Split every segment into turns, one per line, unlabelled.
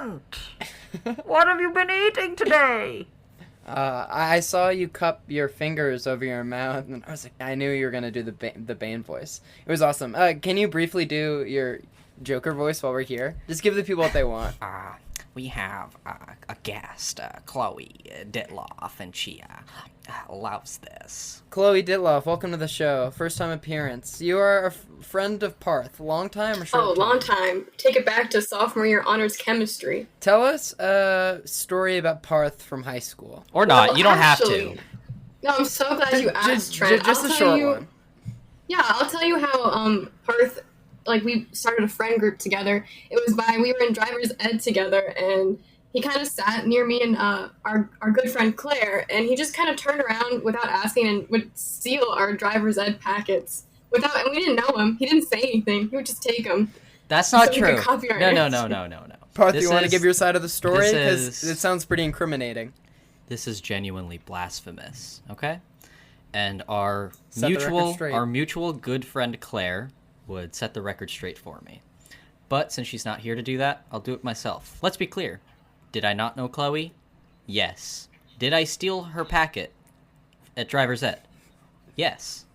Trent! What have you been eating today?
I saw you cup your fingers over your mouth, and I was like, I knew you were gonna do the Bane voice. It was awesome. Can you briefly do your Joker voice while we're here? Just give the people what they want.
We have a guest, Chloe Dittloff, and she loves this.
Chloe Dittloff, welcome to the show. First time appearance. You are a friend of Parth. Long time or short time?
Long time. Take it back to sophomore year honors chemistry.
Tell us a story about Parth from high school.
Or not. You don't have to.
No, I'm so glad you asked, Trent.
Just a short one.
Yeah, I'll tell you how Parth, we started a friend group together. We were in driver's ed together, and he kind of sat near me and our good friend Claire, and he just kind of turned around without asking and would steal our driver's ed packets and we didn't know him. He didn't say anything. He would just take them.
That's not true. No.
Parth, you want to give your side of the story? Because it sounds pretty incriminating.
This is genuinely blasphemous, okay? And our mutual good friend Claire would set the record straight for me. But since she's not here to do that, I'll do it myself. Let's be clear. Did I not know Chloe? Yes. Did I steal her packet at driver's ed? Yes.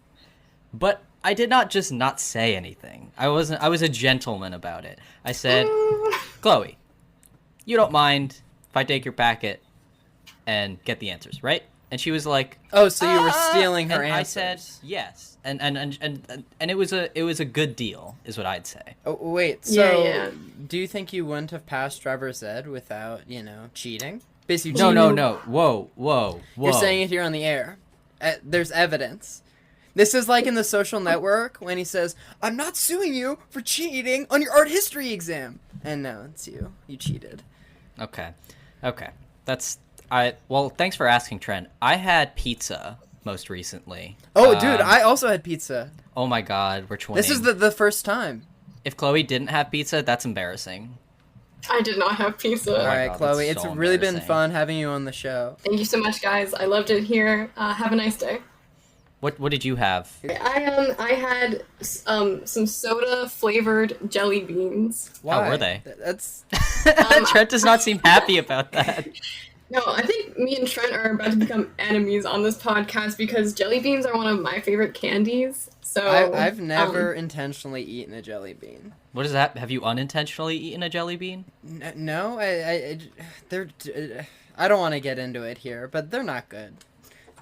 But I did not just not say anything. I was a gentleman about it. I said, Chloe, you don't mind if I take your packet and get the answers, right? And she was like,
"Oh, so you were stealing her answers?"
I said, "Yes." And it was a good deal, is what I'd say.
Oh, wait. So do you think you wouldn't have passed driver's ed without, cheating? Basically,
No. Whoa.
You're saying it here on the air. There's evidence. This is like in The Social Network when he says, "I'm not suing you for cheating on your art history exam." And no, it's you. You cheated.
Okay. Well, thanks for asking, Trent. I had pizza most recently.
Oh, dude, I also had pizza.
Oh my God, we're twinning.
This is the first time.
If Chloe didn't have pizza, that's embarrassing.
I did not have pizza.
All right, Chloe, it's really been fun having you on the show.
Thank you so much, guys. I loved it here. Have a nice day.
What did you have?
I had some soda flavored jelly beans.
Why?
How were they?
That's
Trent does not seem happy about that.
No, I think me and Trent are about to become enemies on this podcast because jelly beans are one of my favorite candies. So
I've never intentionally eaten a jelly bean.
What is that? Have you unintentionally eaten a jelly bean?
No, I don't want to get into it here, but they're not good.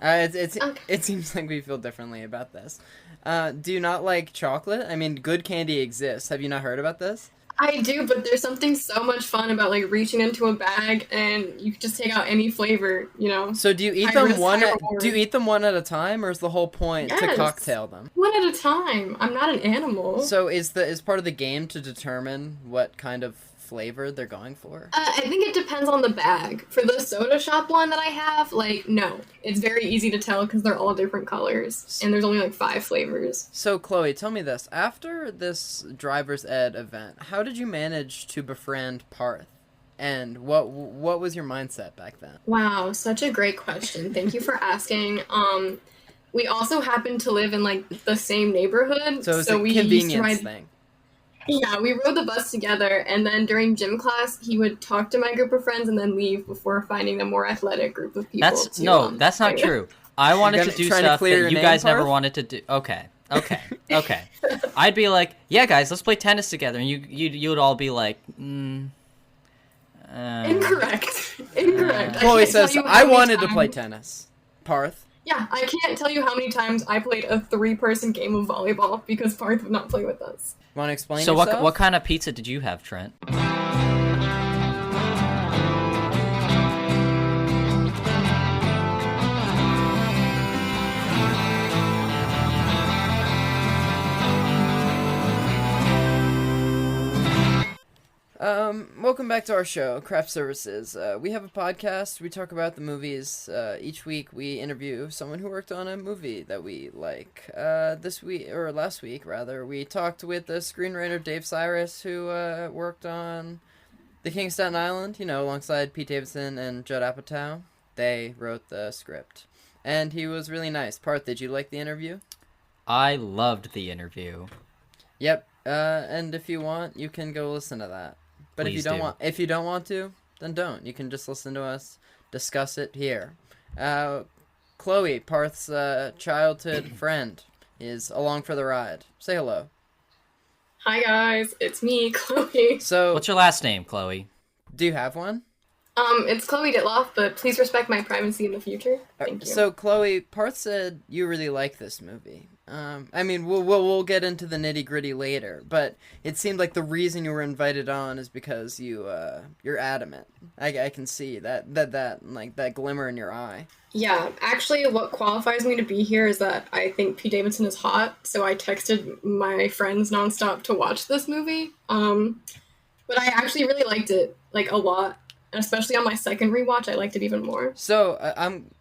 It seems like we feel differently about this. Do you not like chocolate? I mean, good candy exists. Have you not heard about this?
I do, but there's something so much fun about reaching into a bag and you can just take out any flavor,
So do you eat them one at a time, or is the whole point to cocktail them?
One at a time. I'm not an animal.
So is part of the game to determine what kind of flavor they're going for?
I think it depends on the bag. For the soda shop one that I have, no. It's very easy to tell because they're all different colors, and there's only 5 flavors.
So, Chloe, tell me this. After this driver's ed event, how did you manage to befriend Parth? And what was your mindset back then?
Wow, such a great question. Thank you for asking. We also happened to live in, the same neighborhood.
So it's a convenience thing.
Yeah, we rode the bus together, and then during gym class, he would talk to my group of friends and then leave before finding a more athletic group of people.
That's not true. I wanted to do stuff that you guys never wanted to do. Okay. I'd be like, yeah, guys, let's play tennis together, and you would all be like,
Incorrect.
Chloe says, I wanted to play tennis. Parth?
Yeah, I can't tell you how many times I played a 3-person game of volleyball because Parth would not play with us.
Want to explain
yourself?
So
what kind of pizza did you have, Trent?
Welcome back to our show, Craft Services. We have a podcast. We talk about the movies. Each week we interview someone who worked on a movie that we like. Last week, we talked with the screenwriter Dave Cyrus, who worked on The King of Staten Island, alongside Pete Davidson and Judd Apatow. They wrote the script. And he was really nice. Parth, did you like the interview?
I loved the interview.
Yep. And if you want, you can go listen to that. But
Please
if you don't want to, then don't. You can just listen to us discuss it here. Chloe, Parth's childhood friend, is along for the ride. Say hello.
Hi guys, it's me, Chloe.
So,
What's your last name, Chloe?
do you have one?
It's Chloe Dittloff, but please respect my privacy in the future. Thank you.
So, Chloe, Parth said you really like this movie. I mean, we'll get into the nitty gritty later, but it seemed like the reason you were invited on is because you're adamant. I can see that like that glimmer in your eye.
Yeah, actually, what qualifies me to be here is that I think Pete Davidson is hot, so I texted my friends nonstop to watch this movie. But I actually really liked it, like, a lot. And especially on my second rewatch, I liked it even more.
So,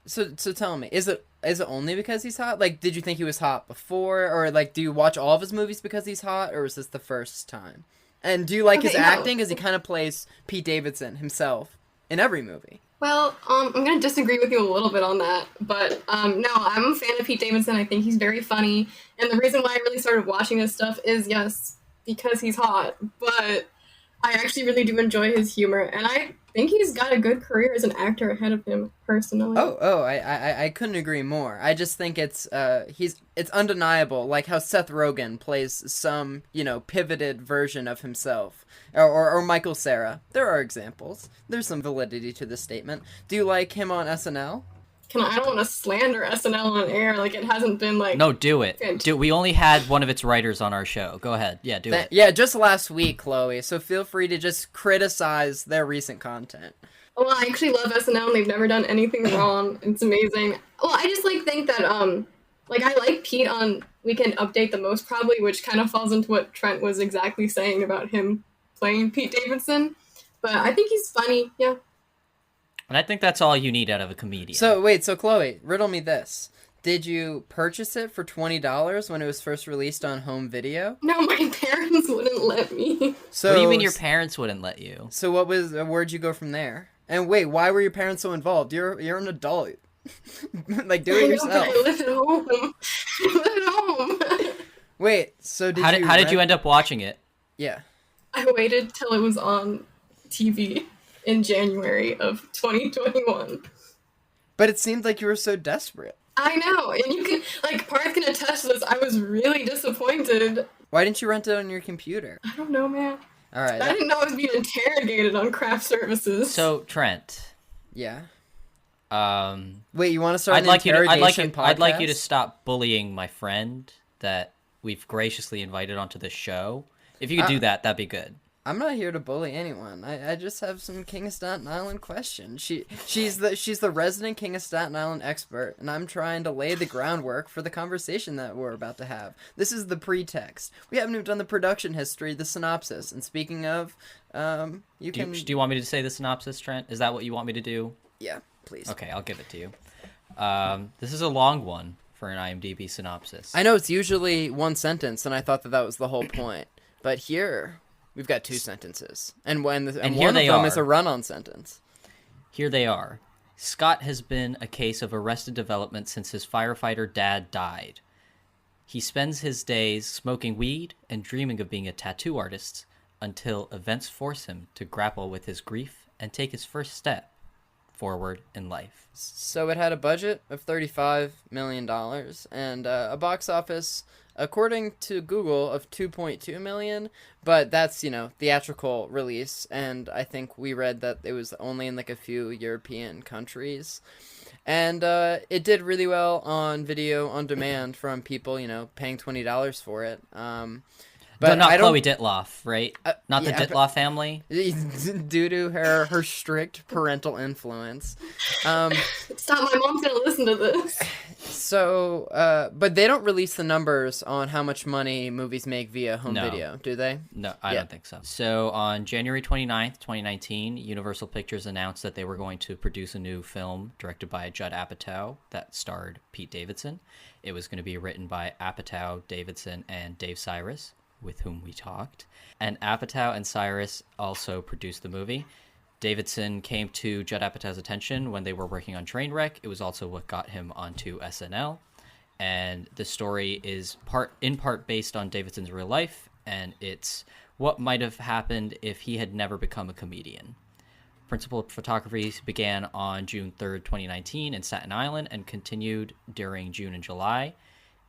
so tell me, is it only because he's hot? Like, did you think he was hot before, or like, do you watch all of his movies because he's hot, or is this the first time? And do you like his acting? Because he kind of plays Pete Davidson himself in every movie.
Well, I'm going to disagree with you a little bit on that, but no, I'm a fan of Pete Davidson. I think he's very funny, and the reason why I really started watching his stuff is, yes, because he's hot, but I actually really do enjoy his humor, and I think he's got a good career as an actor ahead of him, personally.
I couldn't agree more. I just think it's undeniable, like how Seth Rogen plays some, pivoted version of himself, or Michael Cera. There are examples. There's some validity to this statement. Do you like him on SNL?
I don't want to slander SNL on air. Like, it hasn't been, like...
No, do it. We only had one of its writers on our show. Go ahead. Yeah, do it.
Yeah, just last week, Chloe. So feel free to just criticize their recent content.
Well, I actually love SNL, and they've never done anything wrong. It's amazing. Well, I just, think that, I like Pete on Weekend Update the most, probably, which kind of falls into what Trent was exactly saying about him playing Pete Davidson. But I think he's funny, yeah.
And I think that's all you need out of a comedian.
So, wait, Chloe, riddle me this. Did you purchase it for $20 when it was first released on home video?
No, my parents wouldn't let me.
So,
what do you mean your parents wouldn't let you?
So where'd you go from there? And wait, why were your parents so involved? You're an adult. Like, do it yourself.
I live at home.
Wait, so
how did you end up watching it?
Yeah.
I waited till it was on TV in January of 2021.
But it seemed like you were so desperate.
I know, and you can, Parth can attest to this, I was really disappointed.
Why didn't you rent it on your computer?
I don't know, man.
Alright.
I didn't know I was being interrogated on craft services.
So, Trent.
Yeah? Wait, you want to start
podcast? I'd like you to stop bullying my friend that we've graciously invited onto the show. If you could do that, that'd be good.
I'm not here to bully anyone. I just have some King of Staten Island questions. She's the resident King of Staten Island expert, and I'm trying to lay the groundwork for the conversation that we're about to have. This is the pretext. We haven't even done the production history, the synopsis. And speaking of, do
you want me to say the synopsis, Trent? Is that what you want me to do?
Yeah, please.
Okay, I'll give it to you. This is a long one for an IMDb synopsis.
I know it's usually one sentence, and I thought that was the whole point. But here, we've got two sentences. And one of them is a run-on sentence.
Here they are. Scott has been a case of arrested development since his firefighter dad died. He spends his days smoking weed and dreaming of being a tattoo artist until events force him to grapple with his grief and take his first step forward in life.
So it had a budget of $35 million and a box office, according to Google, of 2.2 million, but that's, theatrical release, and I think we read that it was only in a few European countries. And it did really well on video on demand from people, paying $20 for it.
But not Chloe Dittloff, right? Not the Dittloff family?
Due to her strict parental influence.
Stop, my mom's gonna listen to this.
So, but they don't release the numbers on how much money movies make via home video, do they?
No, I don't think so. So, on January 29th, 2019, Universal Pictures announced that they were going to produce a new film directed by Judd Apatow that starred Pete Davidson. It was going to be written by Apatow, Davidson, and Dave Cyrus, with whom we talked. And Apatow and Cyrus also produced the movie. Davidson came to Judd Apatow's attention when they were working on Trainwreck. It was also what got him onto SNL. And the story is in part based on Davidson's real life, and it's what might have happened if he had never become a comedian. Principal photography began on June 3rd, 2019 in Staten Island and continued during June and July.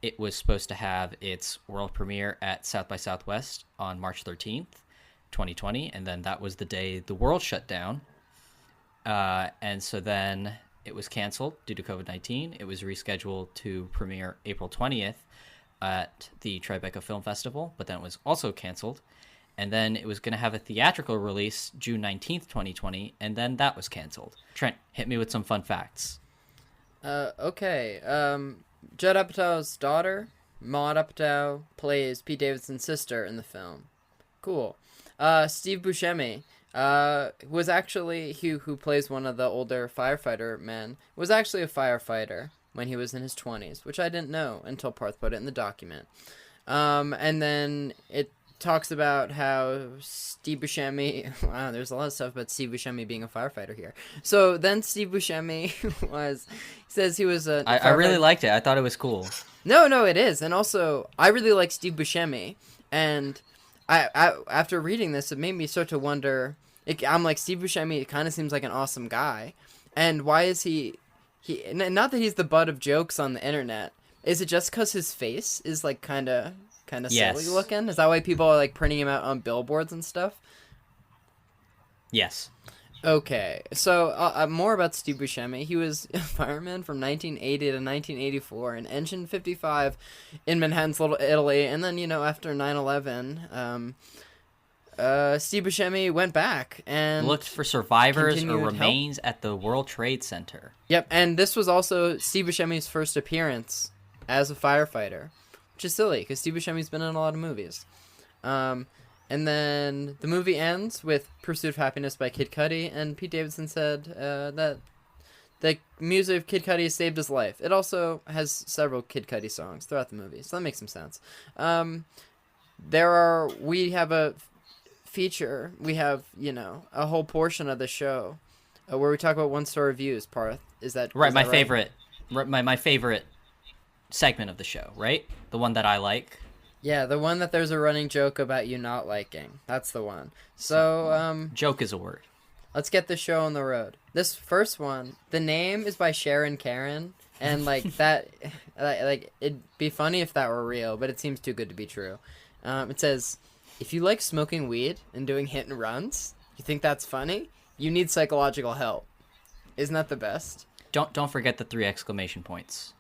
It was supposed to have its world premiere at South by Southwest on March 13th, 2020, and then that was the day the world shut down. And so then it was canceled due to COVID-19. It was rescheduled to premiere April 20th at the Tribeca Film Festival, but then it was also canceled. And then it was going to have a theatrical release June 19th, 2020, and then that was canceled. Trent, hit me with some fun facts.
Okay. Judd Apatow's daughter, Maude Apatow, plays Pete Davidson's sister in the film. Cool. Steve Buscemi was actually, who plays one of the older firefighter men, was actually a firefighter when he was in his 20s, which I didn't know until Parth put it in the document. And then it talks about how Steve Buscemi, wow, there's a lot of stuff about Steve Buscemi being a firefighter here. So then Steve Buscemi says he was a
I really liked it. I thought it was cool.
No, it is. And also, I really like Steve Buscemi. And I after reading this, it made me start to wonder, I'm like, Steve Buscemi, it kind of seems like an awesome guy. And why is he, not that he's the butt of jokes on the internet, is it just because his face is like kind of silly looking? Is that why people are like printing him out on billboards and stuff?
Yes.
Okay, so more about Steve Buscemi. He was a fireman from 1980 to 1984 in Engine 55 in Manhattan's Little Italy, and then, after 9/11, Steve Buscemi went back and
looked for survivors or remains at the World Trade Center.
Yep, and this was also Steve Buscemi's first appearance as a firefighter, which is silly because Steve Buscemi's been in a lot of movies. And then the movie ends with Pursuit of Happiness by Kid Cudi, and Pete Davidson said that the music of Kid Cudi saved his life. It also has several Kid Cudi songs throughout the movie, so that makes some sense. We have a feature, we have, a whole portion of the show where we talk about one-star reviews, Parth. Is that
right?
My
favorite, my favorite segment of the show, right? The one that I like.
Yeah, the one that there's a running joke about you not liking. That's the one. So,
joke is a word.
Let's get the show on the road. This first one, the name is by Sharon Karen, and that, it'd be funny if that were real, but it seems too good to be true. It says, if you like smoking weed and doing hit and runs, you think that's funny? You need psychological help. Isn't that the best?
Don't forget the 3 exclamation points.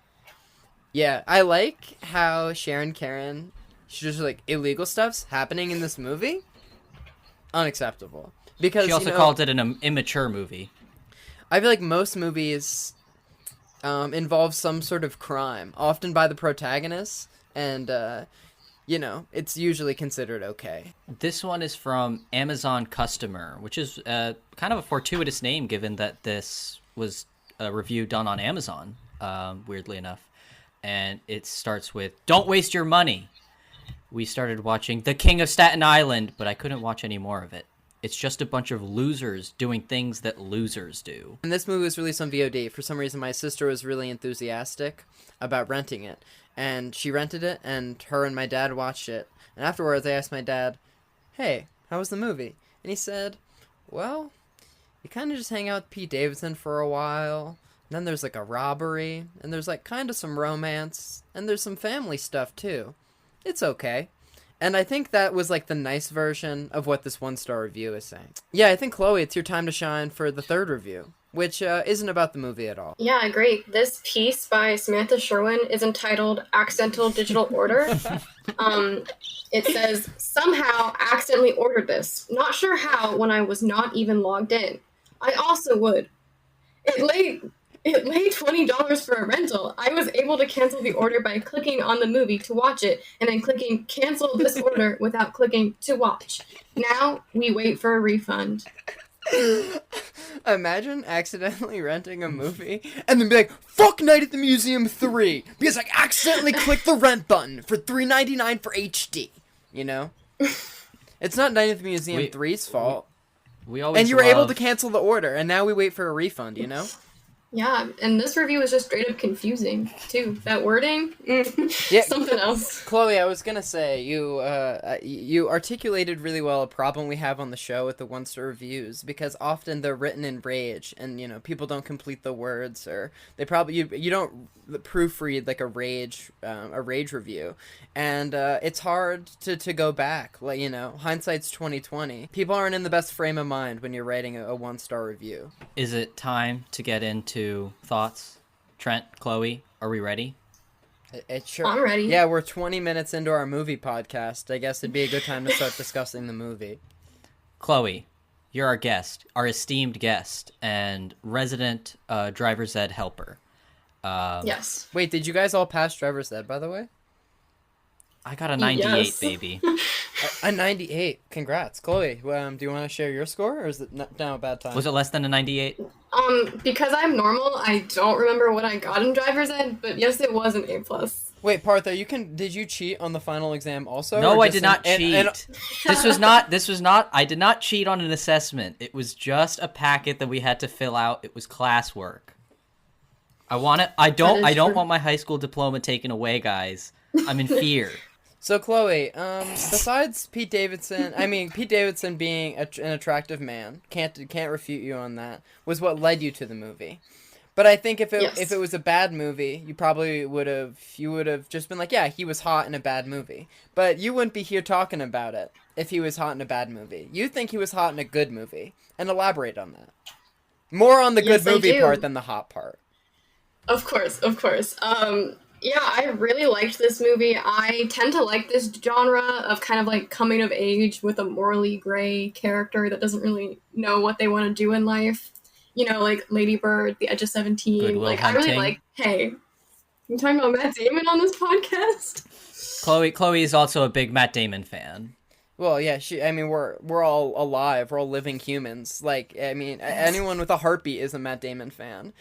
Yeah, I like how Sharon Karen, she's just illegal stuff's happening in this movie? Unacceptable. Because
she also called it an immature movie.
I feel like most movies involve some sort of crime, often by the protagonist, and, it's usually considered okay.
This one is from Amazon Customer, which is kind of a fortuitous name given that this was a review done on Amazon, weirdly enough. And it starts with, "Don't waste your money. We started watching The King of Staten Island, but I couldn't watch any more of it. It's just a bunch of losers doing things that losers do."
And this movie was released on VOD. For some reason, my sister was really enthusiastic about renting it. And she rented it, and her and my dad watched it. And afterwards, I asked my dad, "Hey, how was the movie?" And he said, "Well, you kind of just hang out with Pete Davidson for a while. And then there's a robbery, and there's kind of some romance, and there's some family stuff too. It's okay." And I think that was the nice version of what this 1-star review is saying. Yeah, I think, Chloe, it's your time to shine for the 3rd review, which isn't about the movie at all.
Yeah, great. This piece by Samantha Sherwin is entitled Accidental Digital Order. It says, "Somehow accidentally ordered this. Not sure how when I was not even logged in. I also would. It lay $20 for a rental. I was able to cancel the order by clicking on the movie to watch it and then clicking cancel this order without clicking to watch. Now we wait for a refund."
Imagine accidentally renting a movie and then be like, "Fuck Night at the Museum 3 because I accidentally clicked the rent button for $3.99 for HD." It's not Night at the Museum 3's fault.
We always
and you were able to cancel the order, and now we wait for a refund,
Yeah, and this review was just straight up confusing too. That wording,
Yeah,
something else.
Chloe, I was gonna say you articulated really well a problem we have on the show with the 1-star reviews, because often they're written in rage, and people don't complete the words, or they probably you don't proofread like a rage review, and it's hard to go back. Like, hindsight's 2020. People aren't in the best frame of mind when you're writing a 1-star review.
Is it time to get into thoughts? Trent, Chloe, are we ready?
Sure.
I'm ready.
Yeah, we're 20 minutes into our movie podcast. I guess it'd be a good time to start discussing the movie.
Chloe, you're our guest, our esteemed guest, and resident driver's ed helper.
Yes.
Wait, did you guys all pass driver's ed, by the way?
I got a 98,
Yes.
baby.
A 98. Congrats. Chloe, do you want to share your score, or is it now a bad time?
Was it less than a 98?
Because I'm normal, I don't remember what I got in driver's ed, but yes, it was an A+.
Wait, Parth, did you cheat on the final exam also?
No,
or
I
just
did not cheat. This was not, I did not cheat on an assessment. It was just a packet that we had to fill out. It was classwork. I don't want my high school diploma taken away, guys. I'm in fear.
So, Chloe, besides Pete Davidson being an attractive man, can't refute you on that, was what led you to the movie. But I think if it was a bad movie, you would have just been like, yeah, he was hot in a bad movie. But you wouldn't be here talking about it if he was hot in a bad movie. You think he was hot in a good movie, and elaborate on that. More on the good movie part than the hot part.
Of course. Yeah, I really liked this movie. I tend to like this genre of kind of like coming of age with a morally gray character that doesn't really know what they want to do in life. Like Lady Bird, The Edge of 17.
Good Will
like,
Hunting.
I really like, hey, you talking about Matt Damon on this podcast?
Chloe is also a big Matt Damon fan.
Well, yeah, we're all alive. We're all living humans. Like, anyone with a heartbeat is a Matt Damon fan.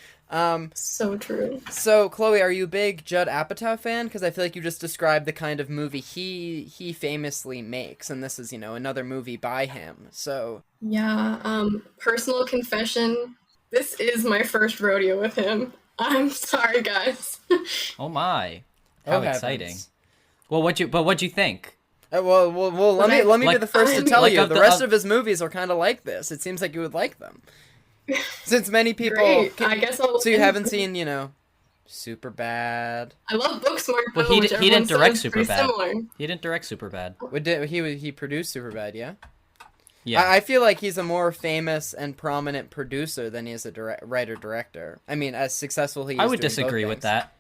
So true.
So, Chloe, are you a big Judd Apatow fan? Because I feel like you just described the kind of movie he famously makes, and this is, another movie by him. So,
yeah, personal confession, this is my first rodeo with him. I'm sorry, guys.
Oh my. How exciting.
Heavens.
Well, what'd you think?
Well, let me be the first to tell you. The rest of his movies are kind of like this. It seems like you would like them. Since many people...
Great. I guess I'll...
So you haven't seen, Superbad?
I love Booksmart,
well,
though,
he didn't direct
Superbad.
Superbad. He didn't direct Superbad.
He produced Superbad, yeah?
Yeah.
I feel like he's a more famous and prominent producer than he is a writer-director. As successful he is
I would
doing
disagree
both
with
things.
that.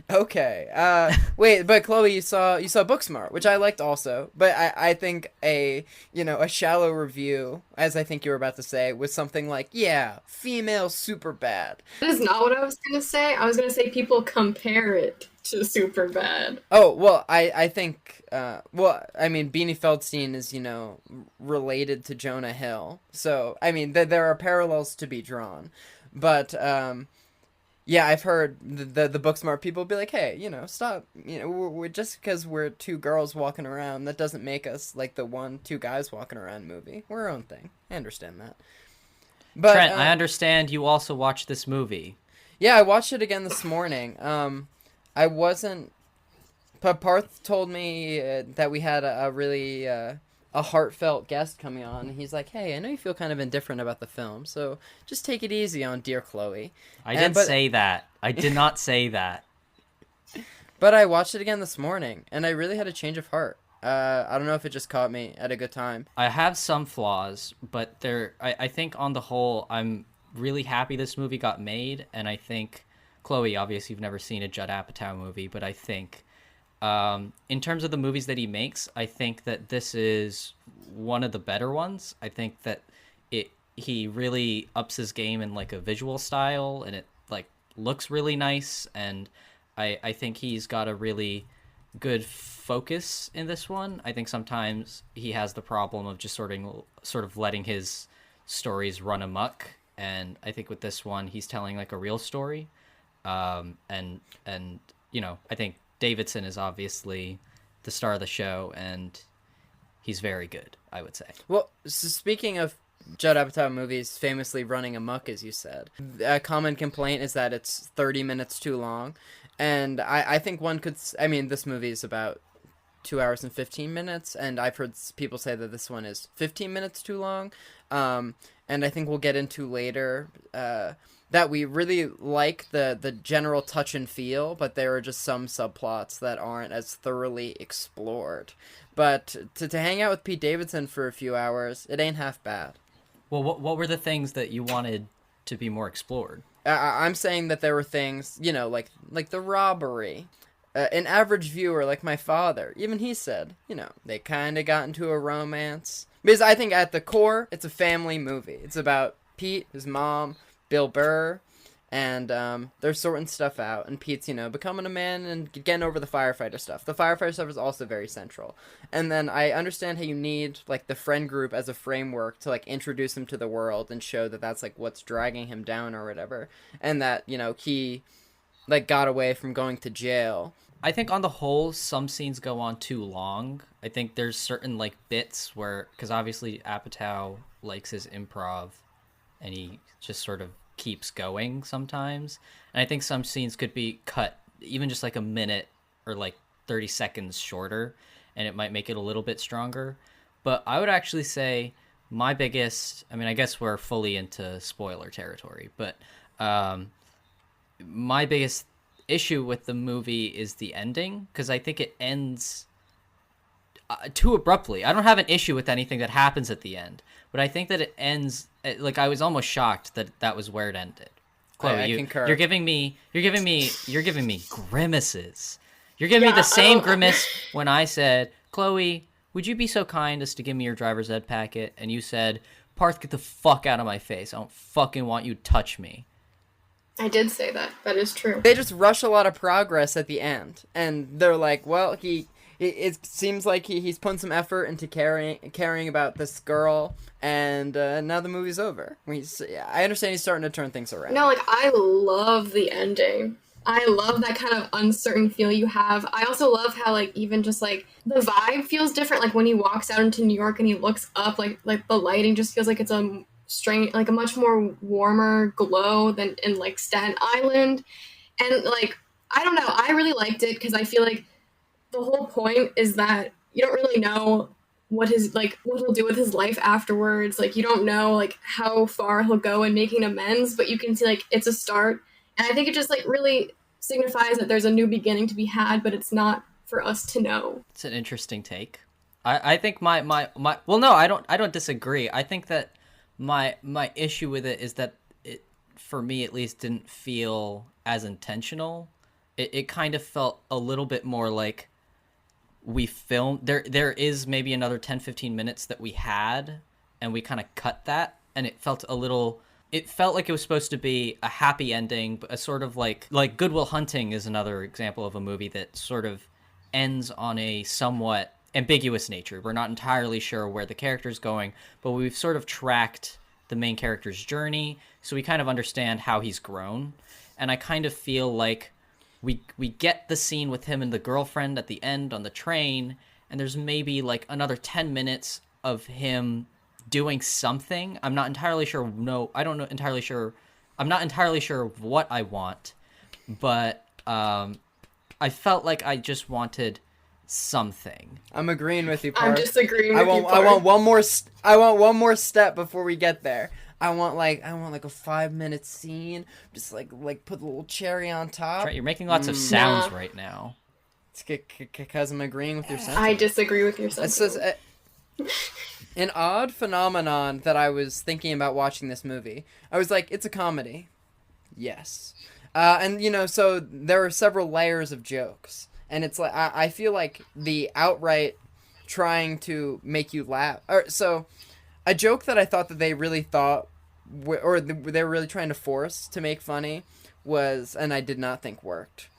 Okay. Wait, but Chloe, you saw Booksmart, which I liked also. But I think a shallow review, as I think you were about to say, was something like, yeah, female Superbad.
That is not what I was going to say. I was going to say people compare it to Superbad.
Oh, well, I think, Beanie Feldstein is, related to Jonah Hill. So, there are parallels to be drawn. But, yeah, I've heard the Booksmart people be like, hey, stop. We're just because we're two girls walking around, that doesn't make us like the two guys walking around movie. We're our own thing. I understand that. But,
Trent, I understand you also watched this movie.
Yeah, I watched it again this morning. I wasn't... Parth told me that we had a really... a heartfelt guest coming on, and he's like, hey, I know you feel kind of indifferent about the film, so just take it easy on Dear Chloe.
I didn't say that. I did not say that.
But I watched it again this morning, and I really had a change of heart. I don't know if it just caught me at a good time.
I have some flaws, but I think on the whole, I'm really happy this movie got made, and I think, Chloe, obviously you've never seen a Judd Apatow movie, but I think in terms of the movies that he makes, I think that this is one of the better ones. I think that he really ups his game in like a visual style, and it like looks really nice, and I think he's got a really good focus in this one. I think sometimes he has the problem of just sort of letting his stories run amok, and I think with this one he's telling like a real story, and I think Davidson is obviously the star of the show, and he's very good, I would say.
Well, so speaking of Judd Apatow movies famously running amok, as you said. A common complaint is that it's 30 minutes too long. And I think one could... I mean, this movie is about 2 hours and 15 minutes, and I've heard people say that this one is 15 minutes too long. And I think we'll get into later that we really like the general touch and feel, but there are just some subplots that aren't as thoroughly explored. But to hang out with Pete Davidson for a few hours, it ain't half bad.
Well, what were the things that you wanted to be more explored?
I'm saying that there were things, like the robbery. An average viewer like my father, even he said, they kind of got into a romance. Because I think at the core, it's a family movie. It's about Pete, his mom, Bill Burr, and they're sorting stuff out. And Pete's, becoming a man and getting over the firefighter stuff. The firefighter stuff is also very central. And then I understand how you need, the friend group as a framework to, introduce him to the world and show that that's, what's dragging him down or whatever. And that, he, got away from going to jail.
I think on the whole, some scenes go on too long. I think there's certain bits where, because obviously Apatow likes his improv, and he just sort of keeps going sometimes. And I think some scenes could be cut even just a minute or 30 seconds shorter, and it might make it a little bit stronger. But I would actually say my biggest, I guess we're fully into spoiler territory, but my biggest issue with the movie is the ending, because I think it ends too abruptly. I don't have an issue with anything that happens at the end, but I think that it ends I was almost shocked that was where it ended. Chloe,
I concur.
You're giving me grimaces. You're giving me the same grimace when I said, Chloe, would you be so kind as to give me your driver's ed packet? And you said, Parth, get the fuck out of my face. I don't fucking want you to touch me.
I did say that. That is true.
They just rush a lot of progress at the end, and they're like, well, it seems like he's putting some effort into caring about this girl, and now the movie's over. I understand he's starting to turn things around.
No, I love the ending. I love that kind of uncertain feel you have. I also love how, even just, the vibe feels different. When he walks out into New York and he looks up, the lighting just feels like it's a strange, a much more warmer glow than in, Staten Island. And, I don't know. I really liked it because I feel like the whole point is that you don't really know what what he'll do with his life afterwards. You don't know, how far he'll go in making amends, but you can see, it's a start. And I think it just, really signifies that there's a new beginning to be had, but it's not for us to know.
It's an interesting take. I think my well, no, I don't disagree. I think that my issue with it is that it, for me at least, didn't feel as intentional. It kind of felt a little bit more like we filmed. There is maybe another 10-15 minutes that we had, and we kind of cut that, and it felt a little... It felt like it was supposed to be a happy ending, but a sort of like Good Will Hunting is another example of a movie that sort of ends on a somewhat ambiguous nature. We're not entirely sure where the character's going, but we've sort of tracked the main character's journey, so we kind of understand how he's grown. And I kind of feel like we get the scene with him and the girlfriend at the end on the train, and there's maybe another 10 minutes of him doing something. I'm not entirely sure. No, I don't know entirely sure. I'm not entirely sure what I want, but I felt like I just wanted something.
I'm agreeing with you, Parth.
I'm disagreeing with you, Parth.
I want one more step before we get there. I want a 5-minute scene, just put a little cherry on top.
Trent, you're making lots of sounds right now.
It's because I'm agreeing with your sentiment.
I disagree with your sentiment.
An odd phenomenon that I was thinking about watching this movie. I was like, it's a comedy. Yes. And, so there are several layers of jokes. And it's I feel like the outright trying to make you laugh. So, a joke that I thought that they really thought, or they were really trying to force to make funny was, and I did not think worked,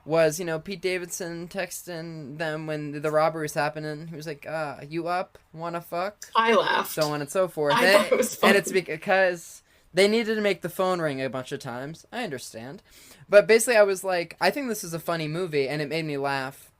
was, Pete Davidson texting them when the robbery was happening. He was like, you up? Wanna fuck?
I laughed.
So on and so forth.
I thought it was funny.
And it's because they needed to make the phone ring a bunch of times. I understand. But basically I was like, I think this is a funny movie, and it made me laugh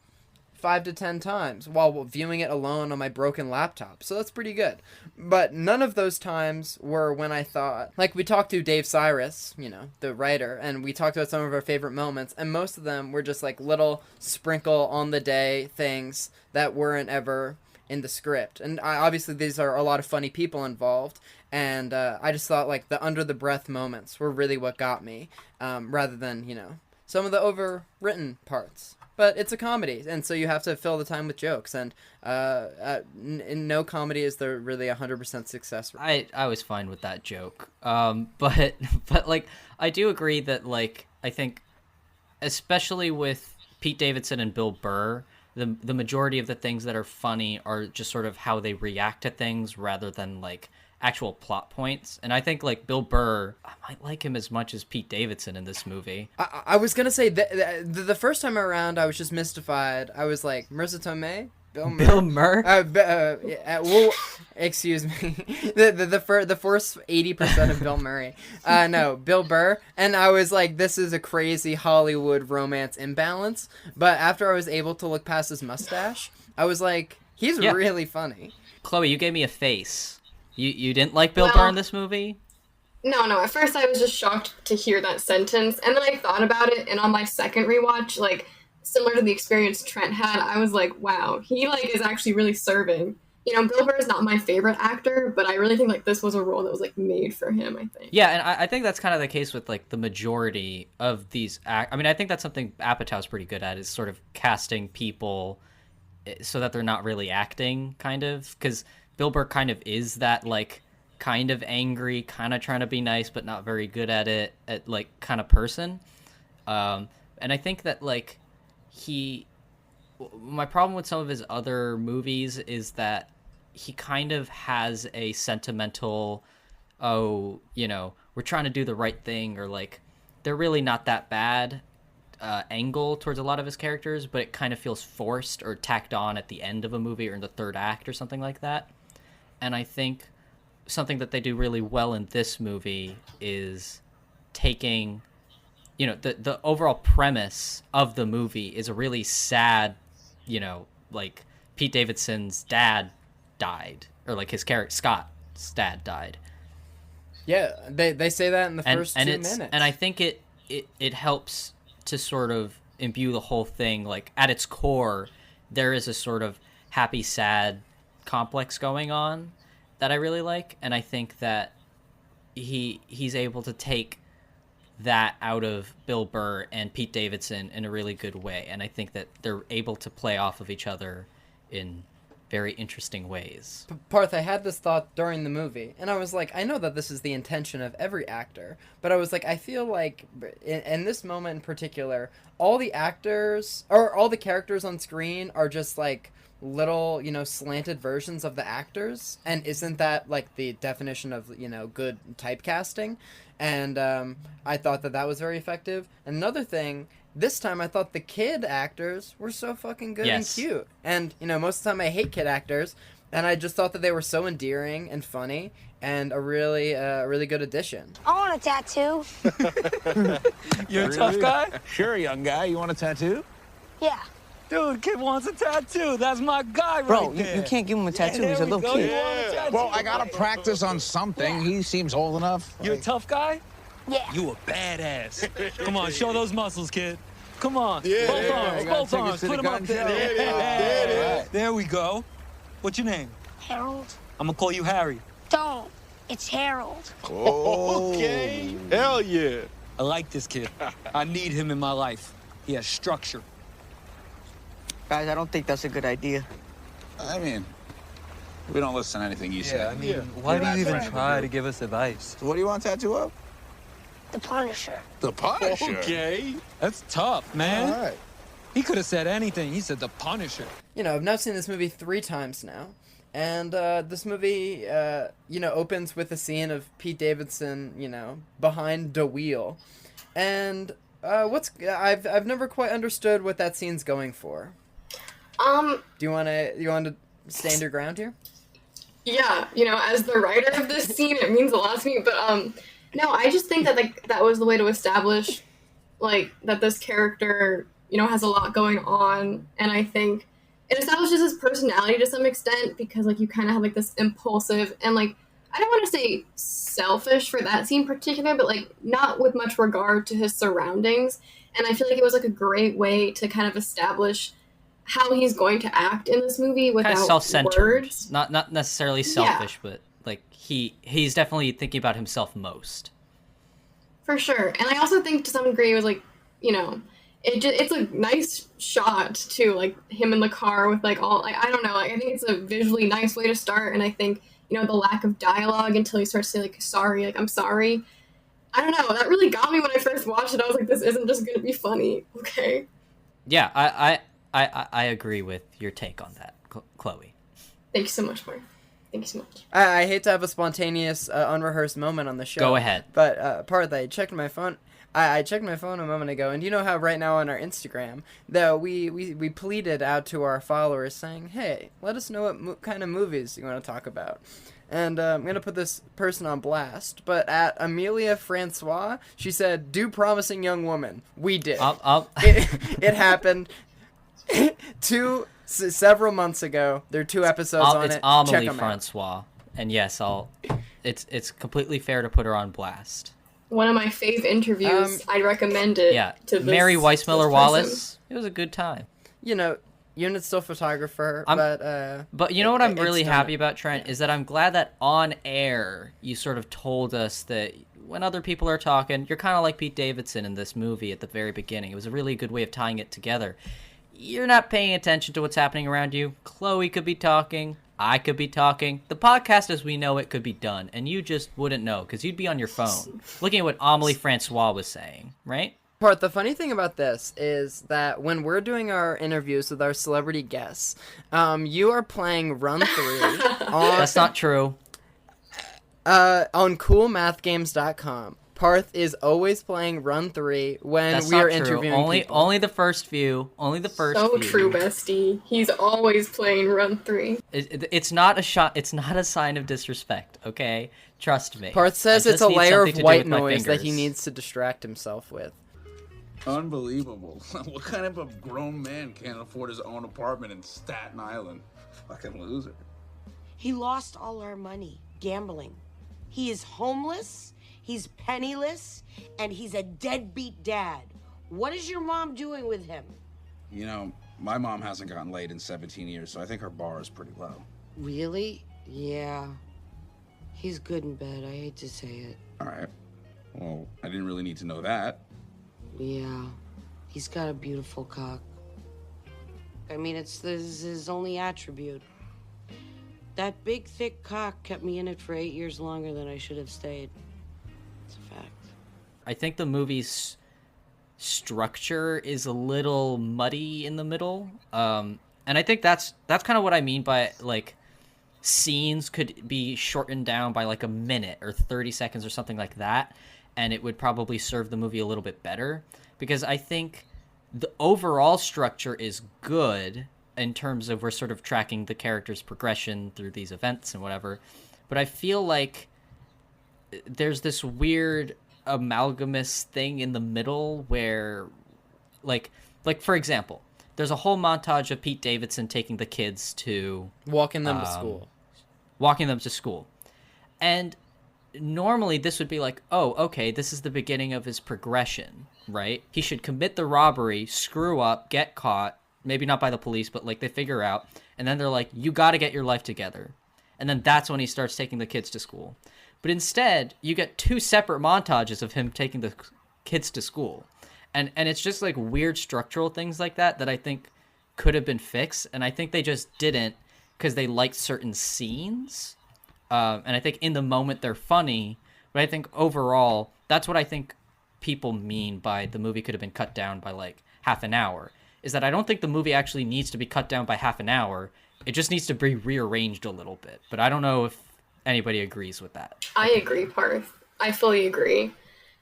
5 to 10 times while viewing it alone on my broken laptop. So that's pretty good. But none of those times were when I thought, like, we talked to Dave Cyrus, you know, the writer, and we talked about some of our favorite moments, and most of them were just like little sprinkle on the day things that weren't ever in the script. And obviously these are a lot of funny people involved, and I just thought like the under the breath moments were really what got me, rather than, you know, some of the overwritten parts. But it's a comedy, and so you have to fill the time with jokes, and in no comedy is there really 100% success rate.
I was fine with that joke, but like I do agree that, like, I think especially with Pete Davidson and Bill Burr, the majority of the things that are funny are just sort of how they react to things rather than like actual plot points. And I think like Bill Burr, I might like him as much as Pete Davidson in this movie.
I was gonna say that the first time around I was just mystified. I was like, Marissa Tomei?
Bill Murr?
Well, excuse me. the first 80% of Bill Murray. No, Bill Burr. And I was like, this is a crazy Hollywood romance imbalance. But after I was able to look past his mustache, I was like, he's really funny.
Chloe, you gave me a face. You didn't like Bill Burr in this movie?
No. At first I was just shocked to hear that sentence. And then I thought about it, and on my second rewatch, like, similar to the experience Trent had, I was like, wow, he like is actually really serving. You know, Bill Burr is not my favorite actor, but I really think like this was a role that was like made for him, I think.
Yeah, and I think that's kind of the case with like the majority of these I mean, I think that's something Apatow's pretty good at, is sort of casting people so that they're not really acting, kind of, because Bill Burr kind of is that like kind of angry, kind of trying to be nice but not very good at it, at like kind of person. And I think that like my problem with some of his other movies is that he kind of has a sentimental, oh, you know, we're trying to do the right thing, or like they're really not that bad angle towards a lot of his characters, but it kind of feels forced or tacked on at the end of a movie or in the third act or something like that. And I think something that they do really well in this movie is taking, you know, the overall premise of the movie is a really sad, you know, like Pete Davidson's dad died, or like his character Scott's dad died.
Yeah, they say that in the first 2 minutes.
And I think it helps to sort of imbue the whole thing. Like at its core, there is a sort of happy, sad complex going on that I really like, and I think that he's able to take that out of Bill Burr and Pete Davidson in a really good way, and I think that they're able to play off of each other in very interesting ways.
Parth, I had this thought during the movie, and I was like, I know that this is the intention of every actor, but I was like, I feel like in this moment in particular, all the actors, or all the characters on screen are just like little, you know, slanted versions of the actors, and isn't that like the definition of, you know, good typecasting? And I thought that was very effective. Another thing, this time I thought the kid actors were so fucking good and cute. And, you know, most of the time I hate kid actors, and I just thought that they were so endearing and funny, and a really good addition.
I want a tattoo.
You're a tough guy?
Sure, young guy. You want a tattoo?
Yeah.
Dude, kid wants a tattoo. That's my guy
Bro,
right there.
you can't give him a tattoo.
Yeah,
He's a little kid.
Yeah. Well, I gotta practice on something. He seems old enough.
You a tough guy?
Yeah.
You a badass. Come on, show those muscles, kid. Come on.
Yeah,
both arms. Put them up there.
Yeah.
There we go. What's your name?
Harold?
I'm gonna call you Harry.
Don't. It's Harold.
Okay. Hell yeah.
I like this kid. I need him in my life. He has structure.
Guys, I don't think that's a good idea.
I mean, we don't listen to anything you say.
Why do you even try to give us advice?
So what do you want a tattoo of?
The Punisher.
The Punisher.
Okay. That's tough, man.
All right.
He could have said anything. He said the Punisher.
You know, I've now seen this movie 3 times now. And this movie, you know, opens with a scene of Pete Davidson, you know, behind the wheel. And I've never quite understood what that scene's going for. Do you want to stand your ground here?
Yeah, you know, as the writer of this scene, it means a lot to me. But no, I just think that like that was the way to establish, like, that this character has a lot going on, and I think it establishes his personality to some extent because like you kind of have like this impulsive and like I don't want to say selfish for that scene in particular, but like not with much regard to his surroundings. And I feel like it was like a great way to kind of establish how he's going to act in this movie without
kind of self-centered.
words.
Not necessarily selfish, but like he's definitely thinking about himself most.
For sure. And I also think to some degree it was like, it's a nice shot too, like him in the car with like all, like, I don't know, like, I think it's a visually nice way to start. And I think, the lack of dialogue until he starts to say like, sorry, like, I'm sorry. I don't know. That really got me when I first watched it. I was like, this isn't just going to be funny. Okay.
Yeah, I agree with your take on that, Chloe.
Thank you so much, Mark. Thank you so much.
I hate to have a spontaneous, unrehearsed moment on the show.
Go ahead.
But, Parth, I checked my phone. I checked my phone a moment ago, and you know how right now on our Instagram, that we pleaded out to our followers saying, hey, let us know what kind of movies you want to talk about. And I'm going to put this person on blast, but at Amelia Francois, she said, do Promising Young Woman. We did. It happened several months ago. There are 2 episodes on it.
It's Amelie Francois. And yes, it's completely fair to put her on blast.
One of my fave interviews. I'd recommend it.
Yeah,
to this,
Mary Weissmuller Wallace.
person.
It was a good time.
Unit's still photographer,
but you know what I'm really happy about, Trent, is that I'm glad that on air you sort of told us that when other people are talking, you're kind of like Pete Davidson in this movie at the very beginning. It was a really good way of tying it together. You're not paying attention to what's happening around you. Chloe could be talking. I could be talking. The podcast as we know it could be done, and you just wouldn't know because you'd be on your phone looking at what Amelie Francois was saying, right?
Part, the funny thing about this is that when we're doing our interviews with our celebrity guests, you are playing Run 3 on...
That's not true.
On coolmathgames.com. Parth is always playing Run 3 when we are interviewing people.
Only the first few. Only the first few.
So true, bestie. He's always playing Run 3.
It's not a shot. It's not a sign of disrespect, okay? Trust me.
Parth says it's a layer of white noise that he needs to distract himself with.
Unbelievable. What kind of a grown man can't afford his own apartment in Staten Island? Fucking loser.
He lost all our money gambling. He is homeless, he's penniless, and he's a deadbeat dad. What is your mom doing with him?
My mom hasn't gotten laid in 17 years, so I think her bar is pretty low.
Really? Yeah. He's good in bed, I hate to say it.
All right. Well, I didn't really need to know that.
Yeah. He's got a beautiful cock. I mean, it's his only attribute. That big, thick cock kept me in it for 8 years longer than I should have stayed. It's a fact.
I think the movie's structure is a little muddy in the middle. And I think that's kind of what I mean by, like, scenes could be shortened down by, like, a minute or 30 seconds or something like that, and it would probably serve the movie a little bit better. Because I think the overall structure is good in terms of we're sort of tracking the character's progression through these events and whatever. But I feel like there's this weird amalgamous thing in the middle where, like for example, there's a whole montage of Pete Davidson taking the kids to...
Walking them to school. And normally this would be like, oh, okay, this is the beginning of his progression, right? He should commit the robbery, screw up, get caught, maybe not by the police, but like they figure out, and then they're like, you got to get your life together. And then that's when he starts taking the kids to school. But instead, you get 2 separate montages of him taking the kids to school. And it's just like weird structural things like that I think could have been fixed. And I think they just didn't because they liked certain scenes. And I think in the moment they're funny. But I think overall, that's what I think people mean by the movie could have been cut down by like half an hour. Is that I don't think the movie actually needs to be cut down by half an hour. It just needs to be rearranged a little bit. But I don't know if anybody agrees with that.
I agree, Parth. I fully agree.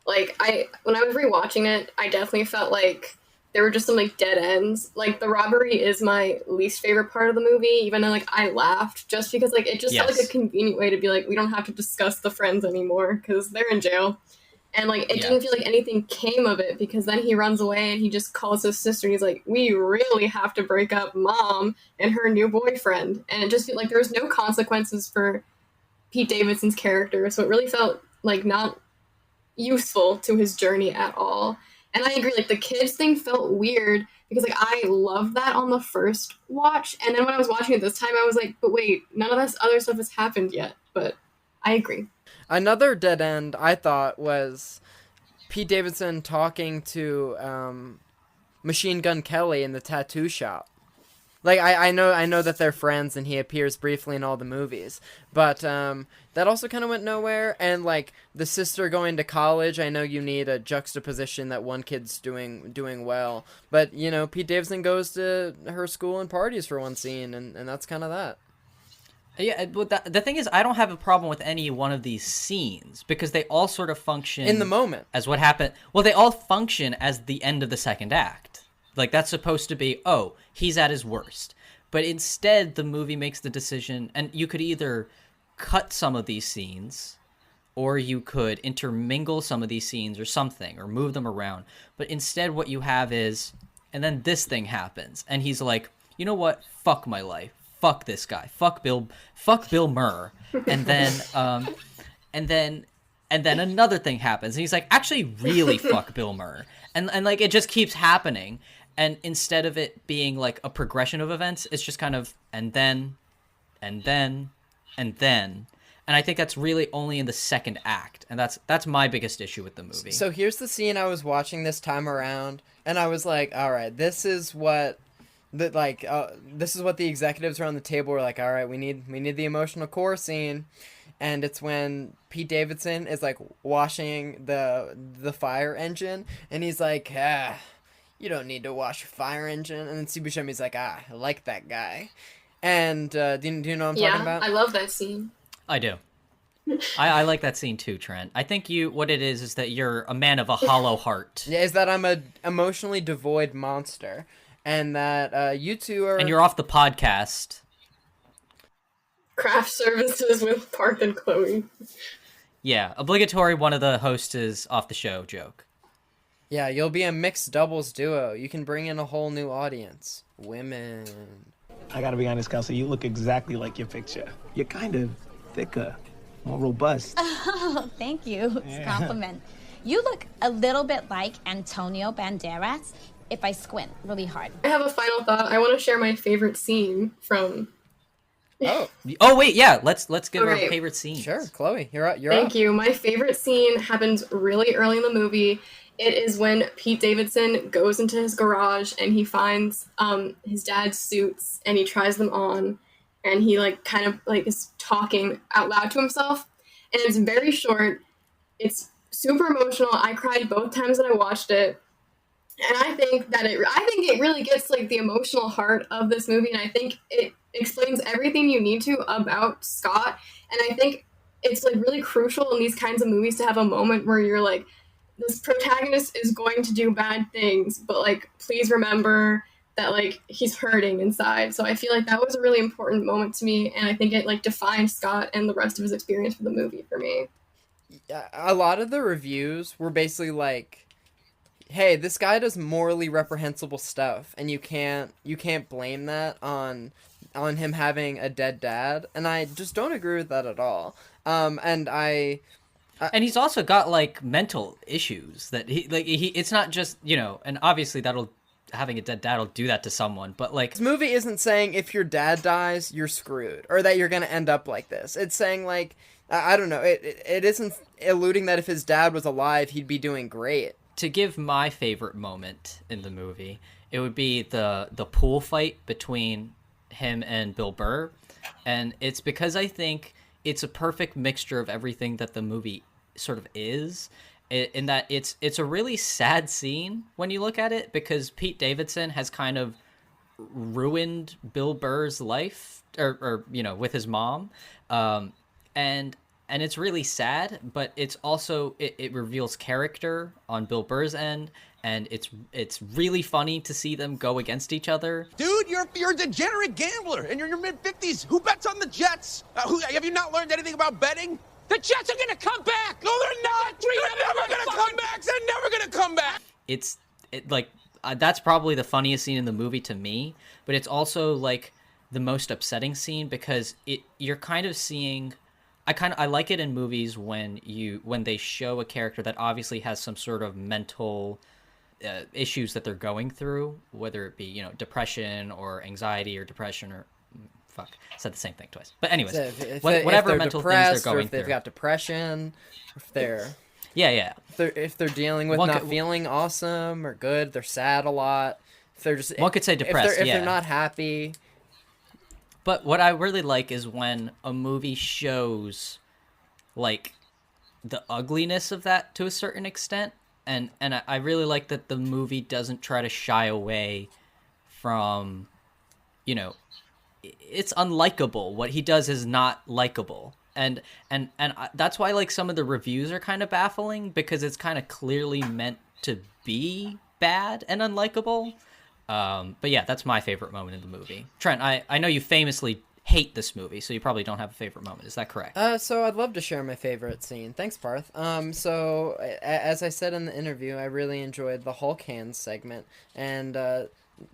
Like, when I was rewatching it, I definitely felt like there were just some, like, dead ends. Like, the robbery is my least favorite part of the movie, even though, like, I laughed just because, like, it just felt like a convenient way to be like, we don't have to discuss the friends anymore because they're in jail. And, like, it didn't feel like anything came of it, because then he runs away and he just calls his sister and he's like, we really have to break up Mom and her new boyfriend. And it just felt like there was no consequences for Pete Davidson's character, so it really felt like not useful to his journey at all. And I agree, like, the kids thing felt weird, because, like, I loved that on the first watch, and then when I was watching it this time, I was like, but wait, none of this other stuff has happened yet. But I agree.
Another dead end, I thought, was Pete Davidson talking to Machine Gun Kelly in the tattoo shop. Like, I know that they're friends and he appears briefly in all the movies, but that also kind of went nowhere. And, like, the sister going to college, I know you need a juxtaposition that one kid's doing well, but, you know, Pete Davidson goes to her school and parties for one scene, and that's kind of that.
Yeah, but the thing is, I don't have a problem with any one of these scenes, because they all sort of function...
in the moment.
...as what happened. Well, they all function as the end of the second act. Like, that's supposed to be, oh, he's at his worst. But instead, the movie makes the decision, and you could either cut some of these scenes, or you could intermingle some of these scenes or something, or move them around. But instead, what you have is, and then this thing happens, and he's like, you know what? Fuck my life. Fuck this guy. Fuck Bill Murr. And then another thing happens, and he's like, actually, really fuck Bill Murr. And like, it just keeps happening. And instead of it being like a progression of events, it's just kind of, and then. And I think that's really only in the second act. And that's my biggest issue with the movie.
So here's the scene I was watching this time around, and I was like, all right, this is what the executives around the table were like, all right, we need the emotional core scene. And it's when Pete Davidson is, like, washing the fire engine, and he's like, you don't need to wash your fire engine. And then Steve Buscemi's like, I like that guy. And do you know what I'm talking about?
I love that scene.
I do. I like that scene too, Trent. I think what it is that you're a man of a hollow heart.
Yeah, is that I'm a emotionally devoid monster. And that you two are...
And you're off the podcast.
Craft services with Parth and Chloe.
Yeah, obligatory one of the hosts is off the show joke.
Yeah, you'll be a mixed doubles duo. You can bring in a whole new audience. Women.
I gotta be honest, Kelsey, you look exactly like your picture. You're kind of thicker, more robust.
Oh, thank you. It's a compliment. You look a little bit like Antonio Banderas if I squint really hard.
I have a final thought. I want to share my favorite scene from...
Oh wait, yeah. Let's give our favorite scene.
Sure, Chloe, you're up.
Thank you. My favorite scene happens really early in the movie. It is when Pete Davidson goes into his garage and he finds his dad's suits and he tries them on, and he is talking out loud to himself. And it's very short. It's super emotional. I cried both times that I watched it. And I think it really gets like the emotional heart of this movie, and I think it explains everything you need to about Scott. And I think it's like really crucial in these kinds of movies to have a moment where you're like, this protagonist is going to do bad things, but like, please remember that like he's hurting inside. So I feel like that was a really important moment to me, and I think it like defined Scott and the rest of his experience for the movie for me.
A lot of the reviews were basically like, hey, this guy does morally reprehensible stuff, and you can't blame that on him having a dead dad, and I just don't agree with that at all. And
he's also got like mental issues that he it's not just, you know, and obviously having a dead dad will do that to someone, but like,
this movie isn't saying if your dad dies you're screwed or that you're gonna end up like this. It's saying like, I don't know, it isn't alluding that if his dad was alive he'd be doing great.
To give my favorite moment in the movie, it would be the pool fight between him and Bill Burr. And it's because I think it's a perfect mixture of everything that the movie sort of is, in that it's a really sad scene when you look at it, because Pete Davidson has kind of ruined Bill Burr's life, or you know, with his mom. And it's really sad, but it's also, it reveals character on Bill Burr's end, and it's really funny to see them go against each other.
Dude, you're a degenerate gambler, and you're in your mid-50s. Who bets on the Jets? Have you not learned anything about betting? The Jets are gonna come back! No, they're not! They're never gonna
that's probably the funniest scene in the movie to me, but it's also like the most upsetting scene because you're kind of seeing. I like it in movies when they show a character that obviously has some sort of mental issues that they're going through, whether it be depression or anxiety or depression or fuck, I said the same thing twice. But anyways, whatever mental things they're going
through, if they've got depression, if they're if they're dealing with not feeling awesome or good, they're sad a lot. If they're just
one could say depressed,
if they're not happy.
But what I really like is when a movie shows, like, the ugliness of that to a certain extent, and I really like that the movie doesn't try to shy away from, it's unlikable. What he does is not likable, and that's why like some of the reviews are kind of baffling because it's kind of clearly meant to be bad and unlikable. But yeah, that's my favorite moment in the movie. Trent, I know you famously hate this movie, so you probably don't have a favorite moment. Is that correct?
So I'd love to share my favorite scene. Thanks, Parth. So as I said in the interview, I really enjoyed the Hulk hands segment, and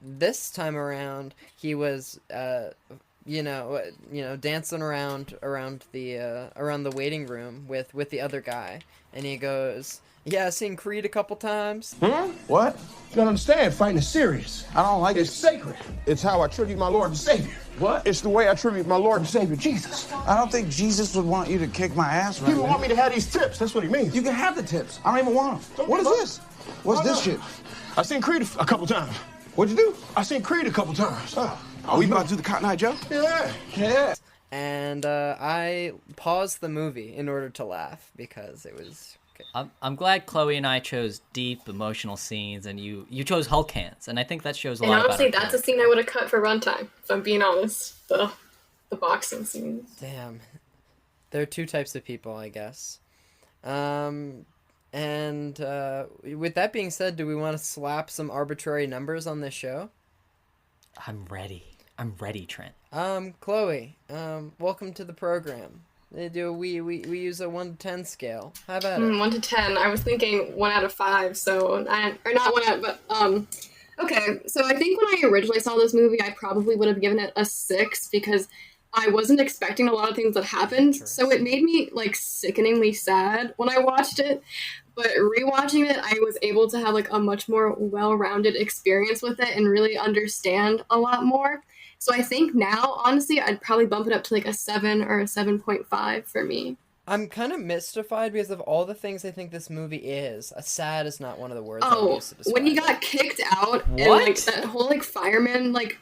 this time around he was dancing around the waiting room with the other guy, and he goes, "Yeah, I've seen Creed a couple times."
What? You don't understand. Fighting is serious. I don't like it. It's sacred. It's how I tribute my Lord and Savior. What? It's the way I tribute my Lord and Savior, Jesus.
I don't think Jesus would want you to kick my ass right now.
People want me to have these tips. That's what he means.
You can have the tips. I don't even want them. What is this? What's this shit?
I seen Creed a couple times. What'd you do? I seen Creed a couple times.
Are we about to do the Cotton Eye Joe?
Yeah.
And I paused the movie in order to laugh because it was...
I'm glad Chloe and I chose deep emotional scenes, and you chose Hulk hands, and I think that shows a lot.
And honestly, that's a scene I would have cut for runtime. If I'm being honest, the boxing scenes.
Damn, there are two types of people, I guess. And with that being said, do we want to slap some arbitrary numbers on this show?
I'm ready, Trent.
Chloe, welcome to the program. We use a 1 to 10 scale. How about it?
1 to 10. I was thinking 1 out of 5. So or not 1 out, but okay. So I think when I originally saw this movie, I probably would have given it a 6 because I wasn't expecting a lot of things that happened. So it made me like sickeningly sad when I watched it. But rewatching it, I was able to have like a much more well-rounded experience with it and really understand a lot more. So I think now, honestly, I'd probably bump it up to like a 7 or a 7.5 for me.
I'm kind of mystified because of all the things I think this movie is. Sad is not one of the words I would use to describe
when he got kicked out and like that whole like fireman like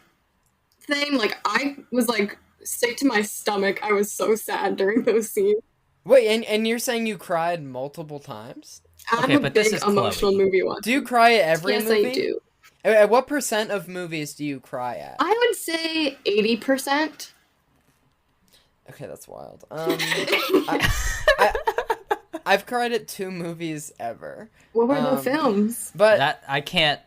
thing, like I was like sick to my stomach. I was so sad during those scenes.
Wait, and you're saying you cried multiple times?
I'm a big emotional movie watcher.
Do you cry at every movie?
Yes, I do.
At what % of movies do you cry at?
I would say 80%.
Okay, that's wild. I've cried at 2 movies ever.
What were the films?
But
that I can't.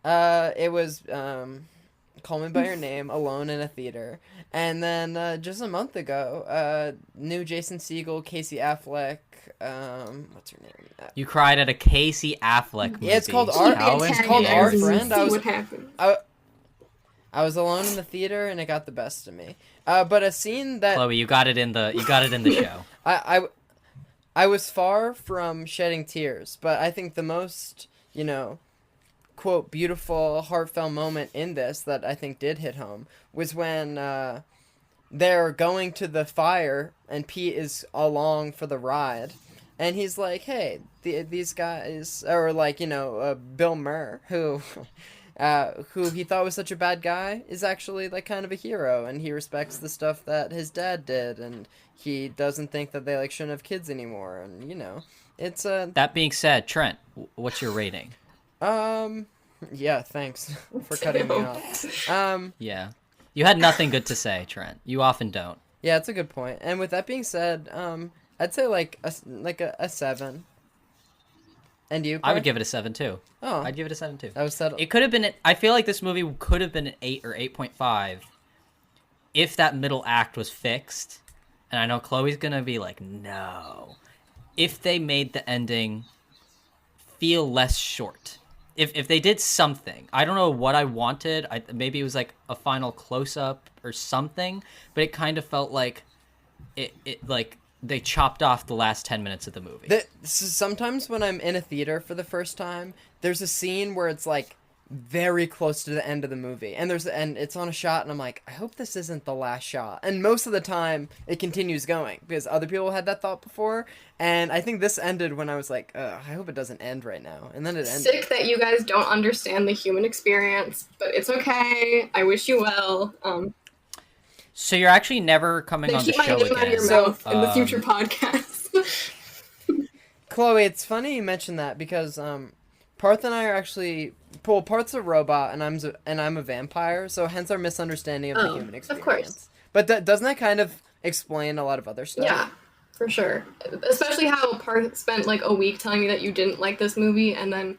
It was Call Me by Your Name, Alone in a Theater, and then just a month ago, new Jason Segel, Casey Affleck. What's her name?
You cried at a Casey Affleck movie.
Yeah, it's called Our Friend. I was alone in the theater, and it got the best of me. But a scene that
Chloe, you got it in the show.
I was far from shedding tears, but I think the most quote beautiful, heartfelt moment in this that I think did hit home was when they're going to the fire and Pete is along for the ride. And he's like, hey, these guys, or like, Bill Murr, who he thought was such a bad guy, is actually like kind of a hero, and he respects the stuff that his dad did, and he doesn't think that they like shouldn't have kids anymore, and it's
That being said, Trent, what's your rating?
Yeah, thanks for cutting me off.
Yeah, you had nothing good to say, Trent. You often don't.
Yeah, it's a good point. And with that being said, I'd say like a 7. And you?
I would give it a 7 too.
Oh,
I'd give it a 7 too.
That was settled.
It could have been. I feel like this movie could have been an 8 or 8.5 if that middle act was fixed. And I know Chloe's gonna be like, no. If they made the ending feel less short, if they did something, I don't know what I wanted. Maybe it was like a final close up or something, but it kind of felt like it like they chopped off the last 10 minutes of the movie.
Sometimes when I'm in a theater for the first time, there's a scene where it's like very close to the end of the movie, and it's on a shot, and I'm like, I hope this isn't the last shot. And most of the time it continues going because other people had that thought before, and I think this ended when I was like, I hope it doesn't end right now. And then it ended.
Sick that you guys don't understand the human experience, but it's okay. I wish you well.
So you're actually never coming on the show again.
Keep my name out of your mouth in the future podcast.
Chloe, it's funny you mentioned that because Parth and I are actually... Well, Parth's a robot, and I'm a vampire, so hence our misunderstanding of the human experience.
Of course.
But doesn't that kind of explain a lot of other stuff?
Yeah, for sure. Especially how Parth spent like a week telling me that you didn't like this movie, and then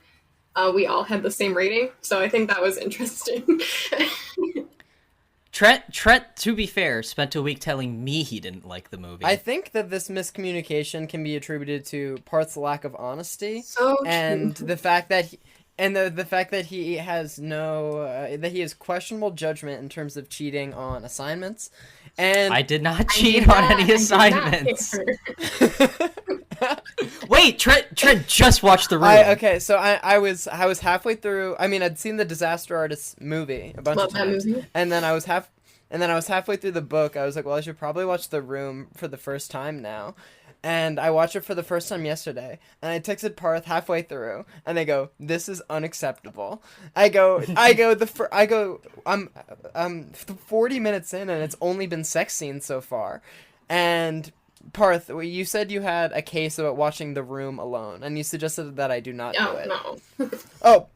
we all had the same rating, so I think that was interesting.
Trent, to be fair, spent a week telling me he didn't like the movie.
I think that this miscommunication can be attributed to Parth's lack of honesty,
so
and the fact that the fact that he has that he has questionable judgment in terms of cheating on assignments. And
I did not cheat on any assignments. Wait, Trent just watched The Room.
So I was halfway through. I mean, I'd seen the Disaster Artist movie a bunch of times, and then I was halfway through the book. I was like, well, I should probably watch The Room for the first time now. And I watched it for the first time yesterday, and I texted Parth halfway through, and they go, "This is unacceptable." I'm 40 minutes in, and it's only been sex scenes so far. And Parth, you said you had a case about watching The Room alone, and you suggested that I do not do it.
No.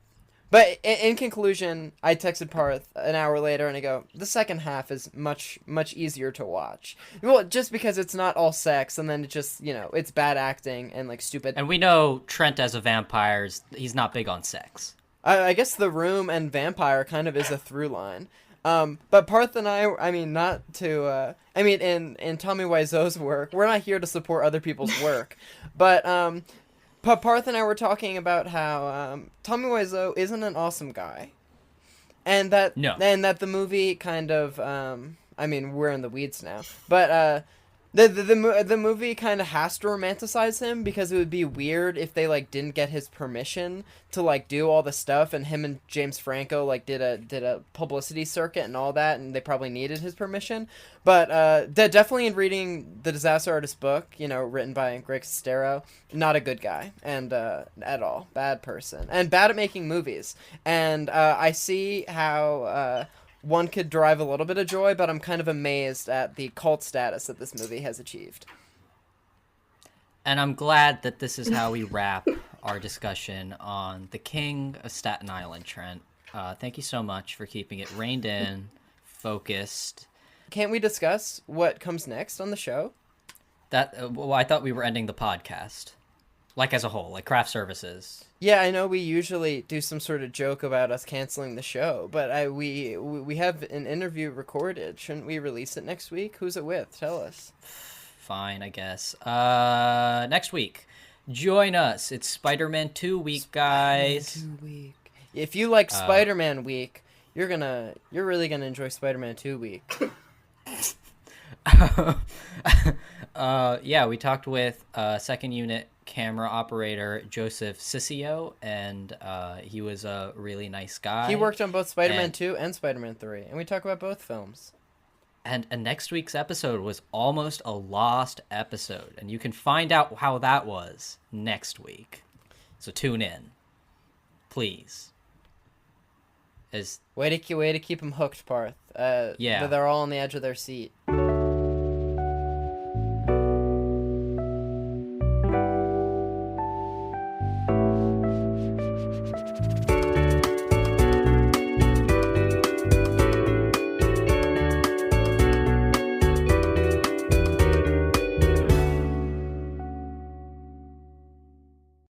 But in conclusion, I texted Parth an hour later, and I go, the second half is much, much easier to watch. Well, just because it's not all sex, and then it just, it's bad acting and, like, stupid.
And we know Trent as a vampire, he's not big on sex.
I guess The Room and vampire kind of is a through line. But Parth and I mean, not to, in Tommy Wiseau's work, we're not here to support other people's work. But Parth and I were talking about how Tommy Wiseau isn't an awesome guy, and that the movie kind of we're in the weeds now, but the movie kind of has to romanticize him because it would be weird if they like didn't get his permission to like do all the stuff, and him and James Franco like did a publicity circuit and all that, and they probably needed his permission. But definitely in reading the Disaster Artist book, written by Greg Sestero, not a good guy, and at all, bad person, and bad at making movies. And I see how one could derive a little bit of joy, but I'm kind of amazed at the cult status that this movie has achieved.
And I'm glad that this is how we wrap our discussion on The King of Staten Island, Trent. Thank you so much for keeping it reined in, focused.
Can't we discuss what comes next on the show?
I thought we were ending the podcast. Like as a whole, like craft services.
Yeah, I know we usually do some sort of joke about us canceling the show, but we have an interview recorded. Shouldn't we release it next week? Who's it with? Tell us.
Fine, I guess. Next week, join us. It's Spider-Man 2 week, guys.
Spider-Man 2 week. If you like Spider-Man week, you're really gonna enjoy Spider-Man 2 week.
Yeah, we talked with second unit camera operator Joseph Ciccio, and he was a really nice guy.
He worked on both Spider-Man 2 and Spider-Man 3, and we talk about both films.
And next week's episode was almost a lost episode, and you can find out how that was next week. So tune in, please.
Way to keep them hooked, Parth. Yeah, they're all on the edge of their seat.